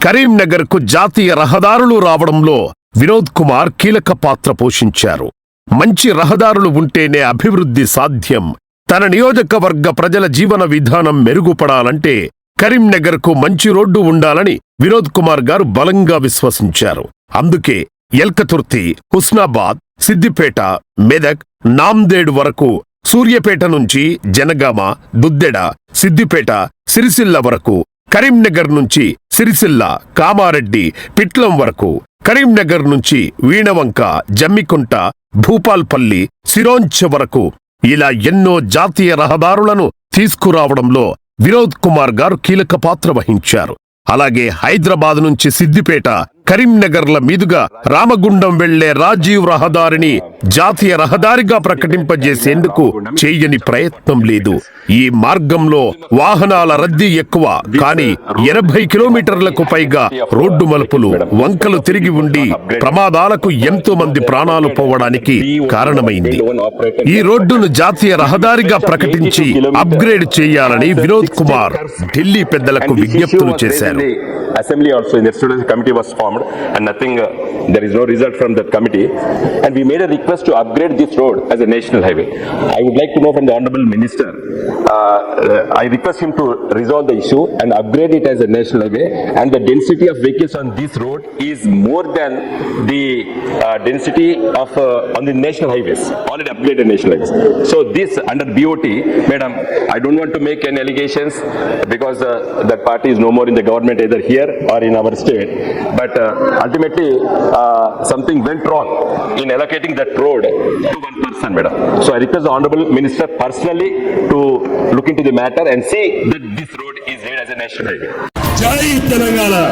కరీంనగర్ కు జాతీయ రహదారులు రావడంలో వినోద్ కుమార్ కీలక పాత్ర పోషించారు. మంచి రహదారులు ఉంటేనే అభివృద్ధి సాధ్యం. తన నియోజకవర్గ ప్రజల జీవన విధానం మెరుగుపడాలంటే కరీంనగర్ కు మంచి రోడ్డు ఉండాలని వినోద్ కుమార్ గారు బలంగా విశ్వసించారు. అందుకే ఎల్కతుర్తి, హుస్నాబాద్, సిద్దిపేట, మెదక్, నాందేడ్ వరకు, సూర్యాపేట నుంచి జనగామ, దుద్దెడ, సిద్దిపేట, సిరిసిల్ల వరకు, కరీంనగర్ నుంచి సిరిసిల్ల, కామారెడ్డి, పిట్లం వరకు, కరీంనగర్ నుంచి వీణవంక, జమ్మికుంట, భూపాల్పల్లి, సిరోంచ వరకు ఇలా ఎన్నో జాతీయ రహదారులను తీసుకురావడంలో వినోద్ కుమార్ గారు కీలక పాత్ర వహించారు. అలాగే హైదరాబాద్ నుంచి సిద్దిపేట, కరీంనగర్ల మీదుగా రామగుండం వెళ్లే రాజీవ్ రహదారిని జాతీయ రహదారిగా ప్రకటింపజేసేందుకు చేయని ప్రయత్నం లేదు. ఈ మార్గంలో వాహనాల రద్దీ ఎక్కువ, కానీ 80 కిలోమీటర్లకు పైగా రోడ్డు మలుపులు, వంకలు తిరిగి ఉండి ప్రమాదాలకు ఎంతో మంది ప్రాణాలు పోవడానికి కారణమైంది. ఈ రోడ్డును జాతీయ రహదారిగా ప్రకటించి అప్గ్రేడ్ చేయాలని వినోద్ కుమార్ ఢిల్లీ పెద్దలకు విజ్ఞప్తులు చేశారు. Assembly also in the students committee was formed, and nothing, there is no result from that committee, and we made a request to upgrade this road as a national highway. I would like to know from the honorable minister, I request him to resolve the issue and upgrade it as a national highway, and the density of vehicles on this road is more than the density of on the national highways, already upgraded national highways. So this under BOT, madam, I don't want to make any allegations because that party is no more in the government either here or in our state, but ultimately something went wrong in allocating that road to one person, madam. So I request the honorable minister personally to look into the matter and see that this road is made as a national highway. Jai Telangana.